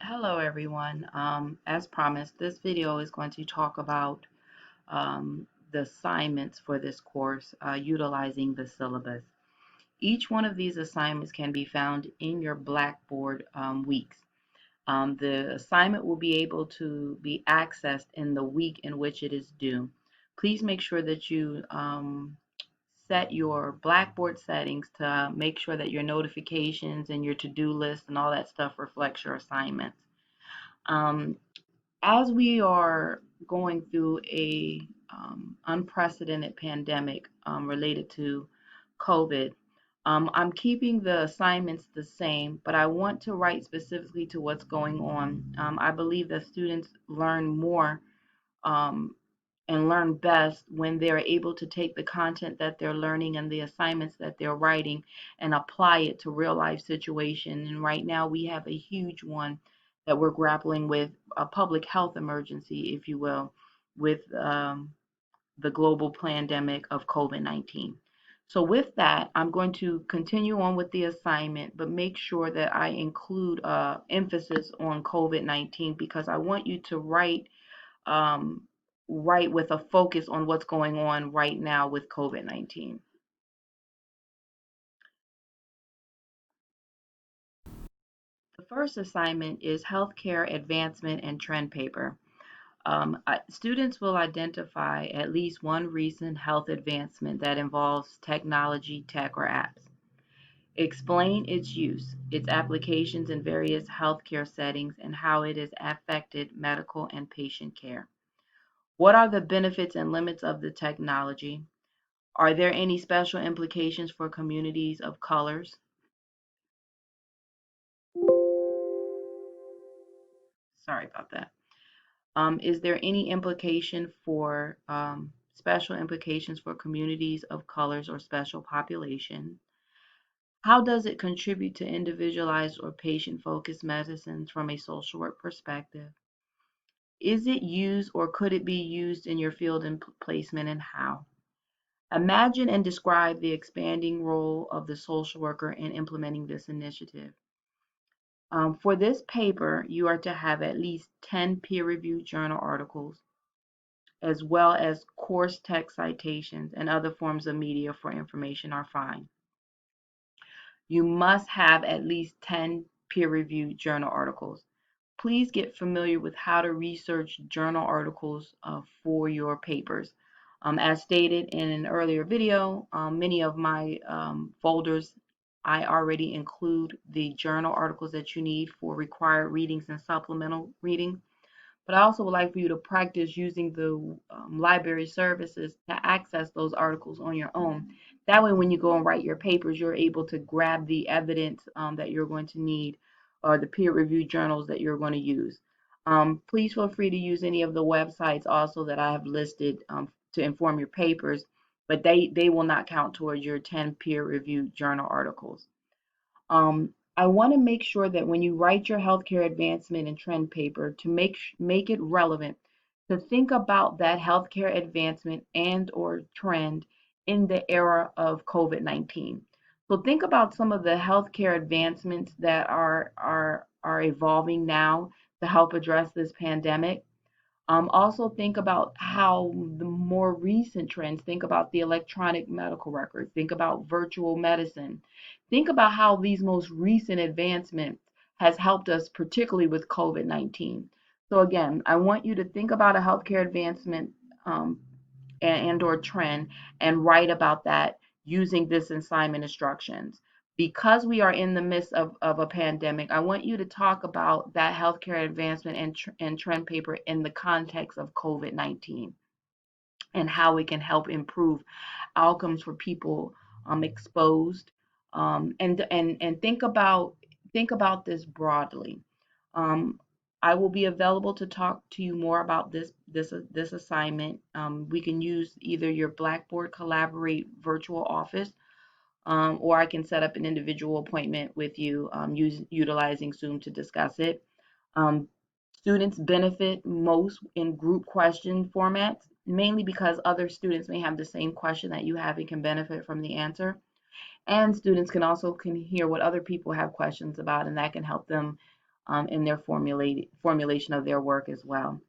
Hello everyone. As promised, this video is going to talk about the assignments for this course utilizing the syllabus. Each one of these assignments can be found in your Blackboard weeks. The assignment will be able to be accessed in the week in which it is due. Please make sure that you set your Blackboard settings to make sure that your notifications and your to-do list and all that stuff reflects your assignments. Um, as we are going through a unprecedented pandemic related to COVID, I'm keeping the assignments the same, but I want to write specifically to what's going on. I believe that students learn more um, and learn best when they're able to take the content that they're learning and the assignments that they're writing and apply it to real life situation. And right now we have a huge one that we're grappling with, a public health emergency, if you will, with the global pandemic of COVID-19. So with that, I'm going to continue on with the assignment, but make sure that I include emphasis on COVID-19 because I want you to um, write with a focus on what's going on right now with COVID-19. The first assignment is Healthcare Advancement and Trend Paper. Students will identify at least one recent health advancement that involves technology, tech, or apps. Explain its use, its applications in various healthcare settings, and how it has affected medical and patient care. What are the benefits and limits of the technology? Are there any special implications for communities of colors? Sorry about that. Is there any implication for special implications for communities of colors or special population? How does it contribute to individualized or patient-focused medicines from a social work perspective? Is it used or could it be used in your field and placement and how? Imagine and describe the expanding role of the social worker in implementing this initiative. For this paper, you are to have at least 10 peer-reviewed journal articles, as well as course text citations and other forms of media for information are fine. You must have at least 10 peer-reviewed journal articles. Please get familiar with how to research journal articles for your papers. As stated in an earlier video, many of my folders, I already include the journal articles that you need for required readings and supplemental readings. But I also would like for you to practice using the library services to access those articles on your own. That way, when you go and write your papers, you're able to grab the evidence that you're going to need or the peer-reviewed journals that you're going to use. Please feel free to use any of the websites also that I have listed to inform your papers, but they will not count towards your 10 peer-reviewed journal articles. I want to make sure that when you write your healthcare advancement and trend paper to make it relevant, to think about that healthcare advancement and or trend in the era of COVID-19. So think about some of the healthcare advancements that are evolving now to help address this pandemic. Also think about how the more recent trends, think about the electronic medical record, think about virtual medicine, think about how these most recent advancements has helped us, particularly with COVID-19. So again, I want you to think about a healthcare advancement and or trend and write about that using this assignment instructions. Because we are in the midst of a pandemic, I want you to talk about that healthcare advancement and trend paper in the context of COVID-19 and how it can help improve outcomes for people exposed. And think about this broadly. Um, I will be available to talk to you more about this assignment. We can use either your Blackboard Collaborate virtual office, or I can set up an individual appointment with you utilizing Zoom to discuss it. Um, Students benefit most in group question formats, mainly because other students may have the same question that you have and can benefit from the answer. And students can hear what other people have questions about, and that can help them in their formulation of their work as well.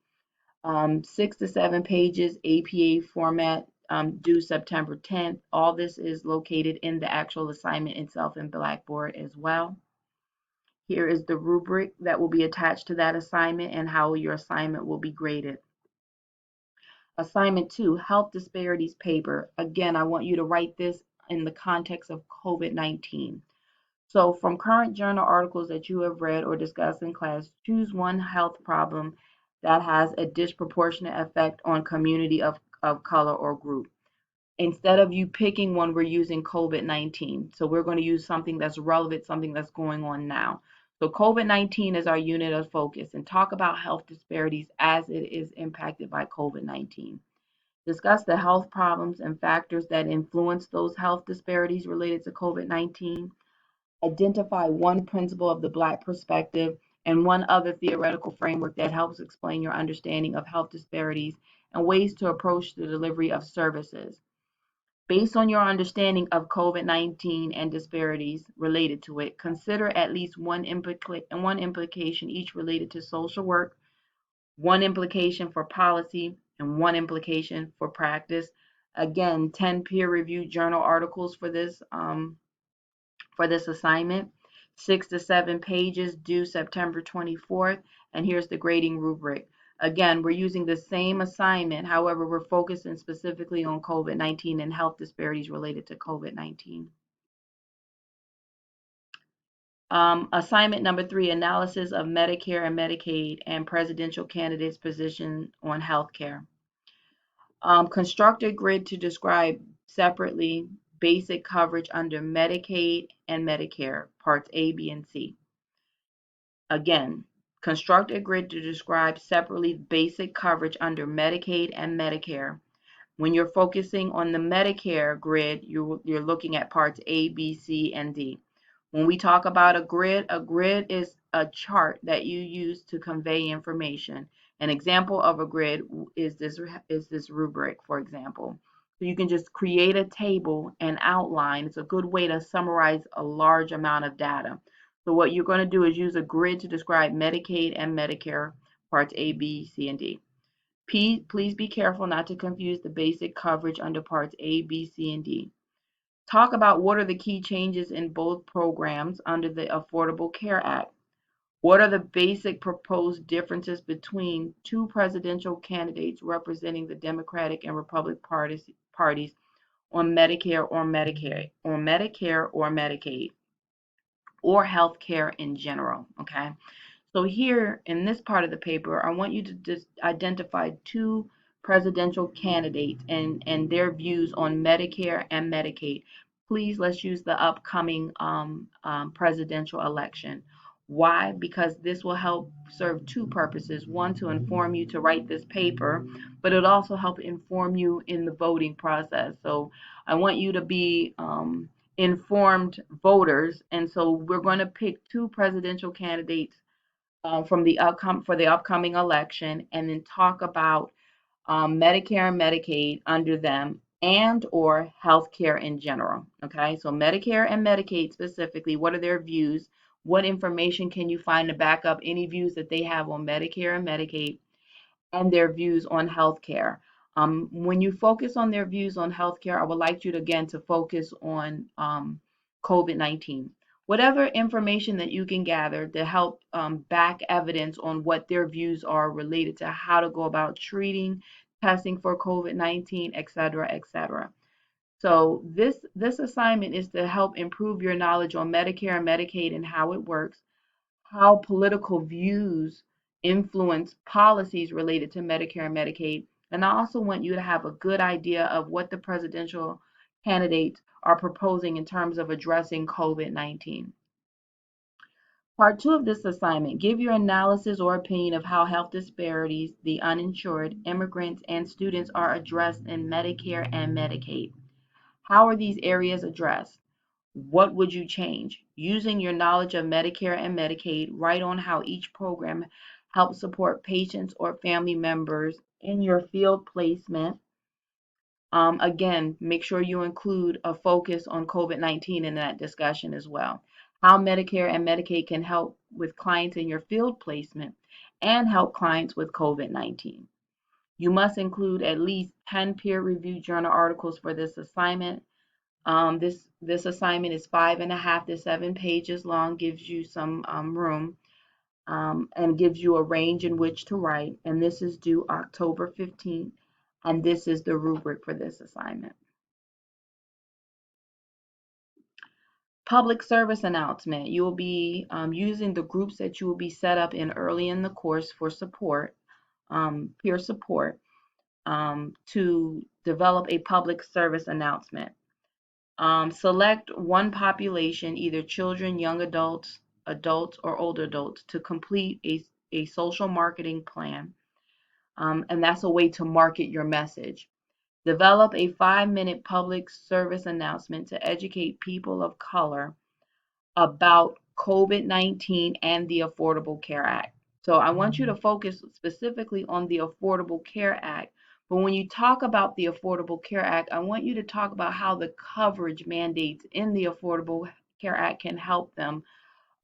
6 to 7 pages, APA format, due September 10th. All this is located in the actual assignment itself in Blackboard as well. Here is the rubric that will be attached to that assignment and how your assignment will be graded. Assignment 2, Health Disparities Paper. Again, I want you to write this in the context of COVID-19. So from current journal articles that you have read or discussed in class, choose one health problem that has a disproportionate effect on community of color or group. Instead of you picking one, we're using COVID-19. So we're going to use something that's relevant, something that's going on now. So COVID-19 is our unit of focus, and talk about health disparities as it is impacted by COVID-19. Discuss the health problems and factors that influence those health disparities related to COVID-19. Identify one principle of the Black perspective and one other theoretical framework that helps explain your understanding of health disparities and ways to approach the delivery of services. Based on your understanding of COVID-19 and disparities related to it, consider at least one implication each related to social work, one implication for policy, and one implication for practice. Again, 10 peer-reviewed journal articles for this assignment, 6 to 7 pages, due September 24th, and here's the grading rubric. Again, we're using the same assignment, however, we're focusing specifically on COVID-19 and health disparities related to COVID-19. Assignment number 3, analysis of Medicare and Medicaid and presidential candidates' position on healthcare. Construct a grid to describe separately basic coverage under Medicaid and Medicare, parts A, B, and C. Again, construct a grid to describe separately basic coverage under Medicaid and Medicare. When you're focusing on the Medicare grid, you're looking at parts A, B, C, and D. When we talk about a grid is a chart that you use to convey information. An example of a grid is this rubric, for example. So you can just create a table and outline. It's a good way to summarize a large amount of data. So what you're going to do is use a grid to describe Medicaid and Medicare, parts A, B, C, and D. Please be careful not to confuse the basic coverage under parts A, B, C, and D. Talk about what are the key changes in both programs under the Affordable Care Act. What are the basic proposed differences between two presidential candidates representing the Democratic and Republican parties on Medicare or Medicaid, or health care in general, okay? So here in this part of the paper, I want you to just identify two presidential candidates and their views on Medicare and Medicaid. Please, let's use the upcoming presidential election. Why? Because this will help serve two purposes. One, to inform you to write this paper, but it'll also help inform you in the voting process. So I want you to be informed voters, and so we're going to pick two presidential candidates for the upcoming election, and then talk about Medicare and Medicaid under them, and or healthcare in general. Okay, so Medicare and Medicaid specifically, what are their views? What information can you find to back up any views that they have on Medicare and Medicaid, and their views on healthcare? When you focus on their views on healthcare, I would like you to again to focus on COVID-19. Whatever information that you can gather to help back evidence on what their views are related to how to go about treating, testing for COVID-19, et cetera, et cetera. So this assignment is to help improve your knowledge on Medicare and Medicaid and how it works, how political views influence policies related to Medicare and Medicaid. And I also want you to have a good idea of what the presidential candidates are proposing in terms of addressing COVID-19. Part 2 of this assignment, give your analysis or opinion of how health disparities, the uninsured, immigrants, and students are addressed in Medicare and Medicaid. How are these areas addressed? What would you change? Using your knowledge of Medicare and Medicaid, write on how each program helps support patients or family members in your field placement. Again, make sure you include a focus on COVID-19 in that discussion as well. How Medicare and Medicaid can help with clients in your field placement and help clients with COVID-19. You must include at least 10 peer-reviewed journal articles for this assignment. This assignment is 5.5 to 7 pages long, gives you some room, and gives you a range in which to write. And this is due October 15th, and this is the rubric for this assignment. Public service announcement. You will be using the groups that you will be set up in early in the course for support, peer support, to develop a public service announcement. Select one population, either children, young adults, adults, or older adults, to complete a social marketing plan. And that's a way to market your message. Develop a 5-minute public service announcement to educate people of color about COVID-19 and the Affordable Care Act. So I want you to focus specifically on the Affordable Care Act. But when you talk about the Affordable Care Act, I want you to talk about how the coverage mandates in the Affordable Care Act can help them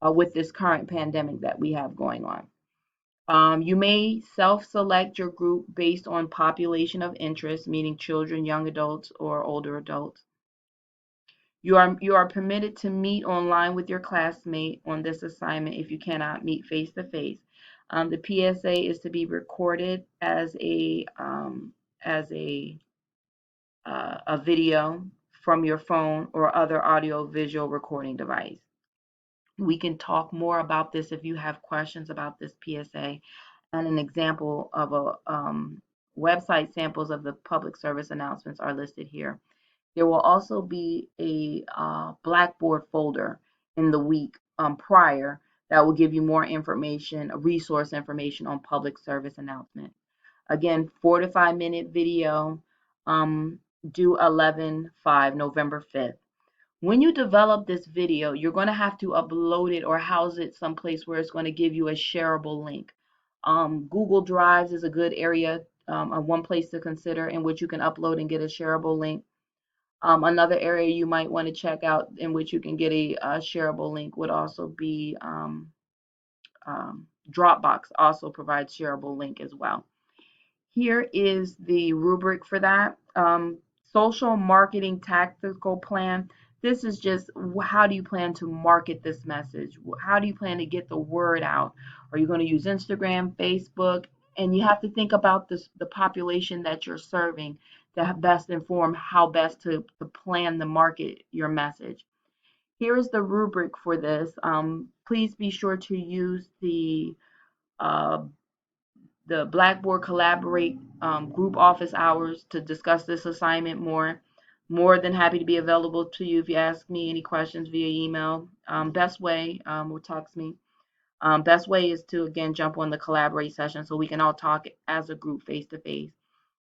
with this current pandemic that we have going on. You may self-select your group based on population of interest, meaning children, young adults, or older adults. You are permitted to meet online with your classmate on this assignment if you cannot meet face to face. The PSA is to be recorded as a video from your phone or other audio visual recording device. We can talk more about this if you have questions about this PSA, and an example of a website samples of the public service announcements are listed here. There will also be a Blackboard folder in the week prior that will give you more information, resource information on public service announcement. Again, 4 to 5 minute video, due 11/5, November 5th. When you develop this video, you're going to have to upload it or house it someplace where it's going to give you a shareable link. Google Drives is a good area, one place to consider in which you can upload and get a shareable link. Another area you might want to check out in which you can get a shareable link would also be Dropbox also provides shareable link as well. Here is the rubric for that. Social marketing tactical plan. This is just how do you plan to market this message? How do you plan to get the word out? Are you going to use Instagram, Facebook? And you have to think about the population that you're serving to best inform how best to plan the market your message. Here is the rubric for this. Please be sure to use uh, the Blackboard Collaborate group office hours to discuss this assignment more. More than happy to be available to you if you ask me any questions via email. Best way, or text me. Best way is to, again, jump on the Collaborate session so we can all talk as a group face to face.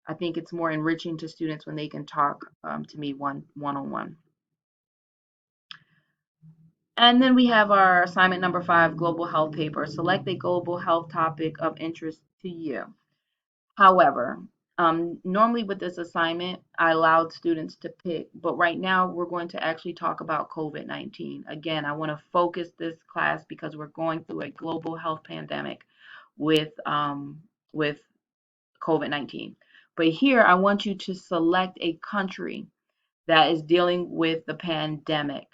I think it's more enriching to students when they can talk to me one-on-one. And then we have our assignment number 5, global health paper. Select a global health topic of interest to you. However, normally with this assignment, I allowed students to pick, but right now we're going to actually talk about COVID-19. Again, I want to focus this class because we're going through a global health pandemic with COVID-19. But here, I want you to select a country that is dealing with the pandemic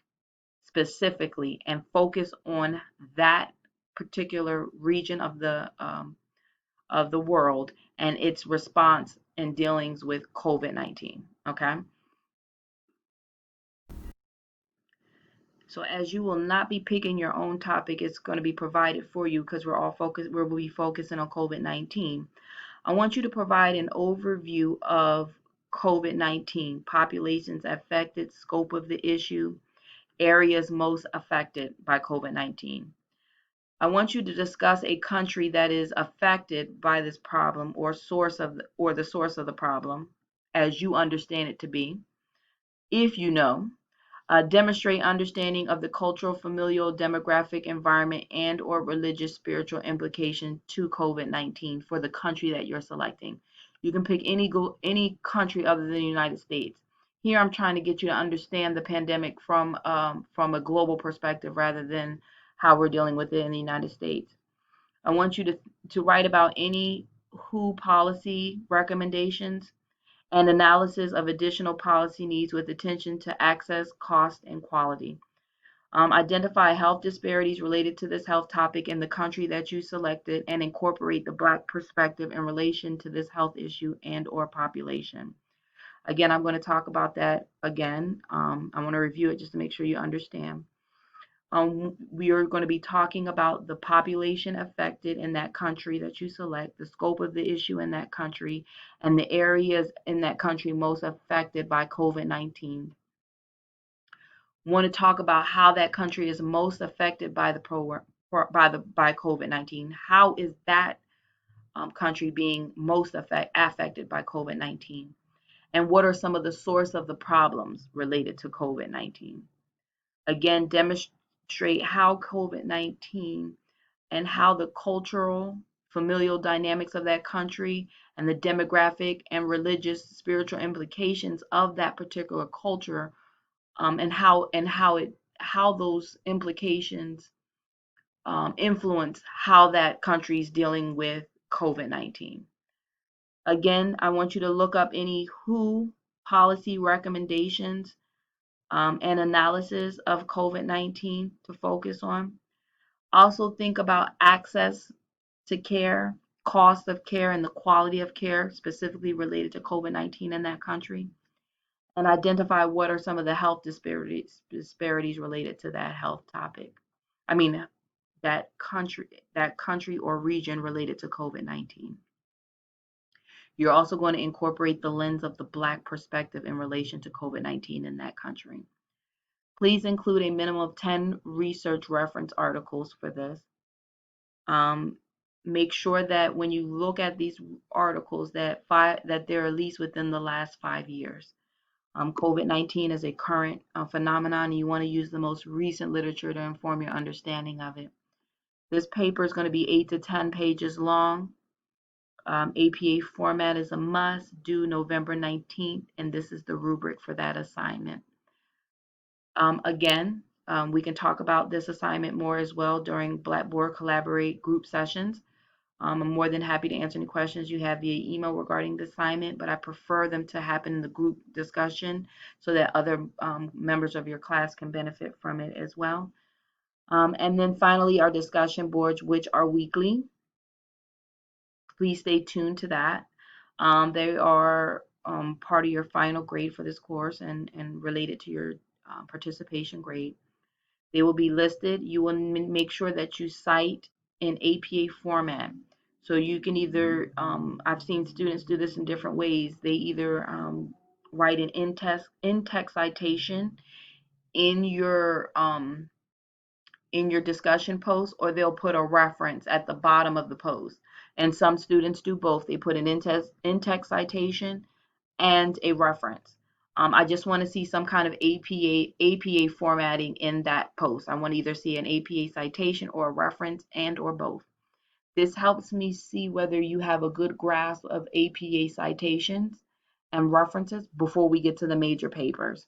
specifically and focus on that particular region of the world and its response and dealings with COVID-19. Okay. So as you will not be picking your own topic, it's going to be provided for you because we'll be focusing on COVID-19. I want you to provide an overview of COVID-19, populations affected, scope of the issue, areas most affected by COVID-19. I want you to discuss a country that is affected by this problem or the source of the problem as you understand it to be. If you know, demonstrate understanding of the cultural, familial, demographic, environment, and or religious, spiritual implication to COVID-19 for the country that you're selecting. You can pick any country other than the United States. Here, I'm trying to get you to understand the pandemic from a global perspective rather than how we're dealing with it in the United States. I want you to write about any WHO policy recommendations and analysis of additional policy needs with attention to access, cost, and quality. Identify health disparities related to this health topic in the country that you selected and incorporate the Black perspective in relation to this health issue and or population. Again, I'm going to talk about that again. I want to review it just to make sure you understand. We are going to be talking about the population affected in that country that you select, the scope of the issue in that country, and the areas in that country most affected by COVID-19. Want to talk about how that country is most affected by the program by COVID-19. How is that country being most affected by COVID-19? And what are some of the source of the problems related to COVID-19? Again, demonstrate how COVID-19 and how the cultural, familial dynamics of that country and the demographic and religious, spiritual implications of that particular culture, and how those implications influence how that country is dealing with COVID-19. Again, I want you to look up any WHO policy recommendations and analysis of COVID-19 to focus on. Also think about access to care, cost of care, and the quality of care specifically related to COVID-19 in that country, and identify what are some of the health disparities related to that health topic. I mean, that country or region related to COVID-19. You're also going to incorporate the lens of the Black perspective in relation to COVID-19 in that country. Please include a minimum of 10 research reference articles for this. Make sure that when you look at these articles that they're at least within the last 5 years. COVID-19 is a current phenomenon, and you want to use the most recent literature to inform your understanding of it. This paper is going to be 8 to 10 pages long. APA format is a must, due November 19th, and this is the rubric for that assignment. Again, we can talk about this assignment more as well during Blackboard Collaborate group sessions. I'm more than happy to answer any questions you have via email regarding the assignment, but I prefer them to happen in the group discussion so that other members of your class can benefit from it as well. And then finally, our discussion boards, which are weekly. Please stay tuned to that. They are part of your final grade for this course and related to your participation grade. They will be listed. You will make sure that you cite in APA format. So you can either, I've seen students do this in different ways. They either write an in-text citation in your discussion post, or they'll put a reference at the bottom of the post. And some students do both. They put an in-text citation and a reference. I just want to see some kind of APA formatting in that post. I want to either see an APA citation or a reference and or both. This helps me see whether you have a good grasp of APA citations and references before we get to the major papers.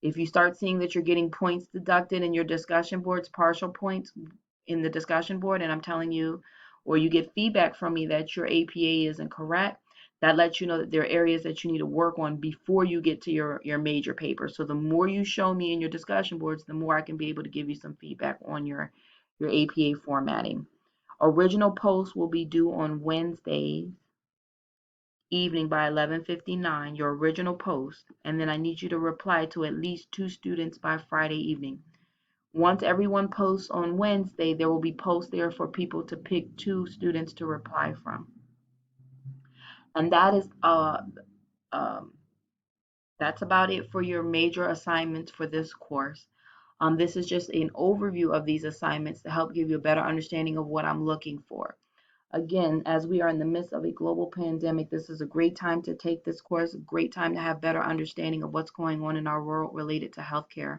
If you start seeing that you're getting points deducted in your discussion boards, partial points in the discussion board, and I'm telling you, or you get feedback from me that your APA isn't correct, that lets you know that there are areas that you need to work on before you get to your major paper. So the more you show me in your discussion boards, the more I can be able to give you some feedback on your APA formatting. Original posts will be due on Wednesday evening by 11:59, your original post, and then I need you to reply to at least 2 students by Friday evening. Once everyone posts on Wednesday, there will be posts there for people to pick 2 students to reply from. And that is that's about it for your major assignments for this course. This is just an overview of these assignments to help give you a better understanding of what I'm looking for. Again, as we are in the midst of a global pandemic, this is a great time to take this course, a great time to have better understanding of what's going on in our world related to healthcare.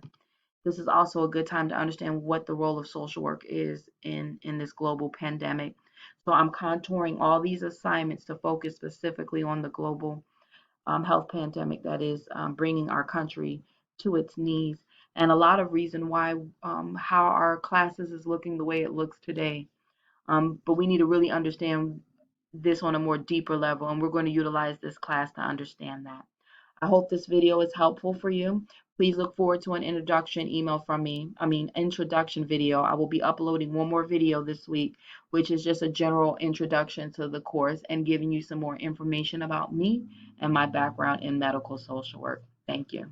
This is also a good time to understand what the role of social work is in this global pandemic. So I'm contouring all these assignments to focus specifically on the global health pandemic that is bringing our country to its knees. and a lot of reason why how our classes is looking the way it looks today. But we need to really understand this on a more deeper level, and we're going to utilize this class to understand that. I hope this video is helpful for you. Please look forward to an introduction email from me. Introduction video. I will be uploading one more video this week, which is just a general introduction to the course and giving you some more information about me and my background in medical social work. Thank you.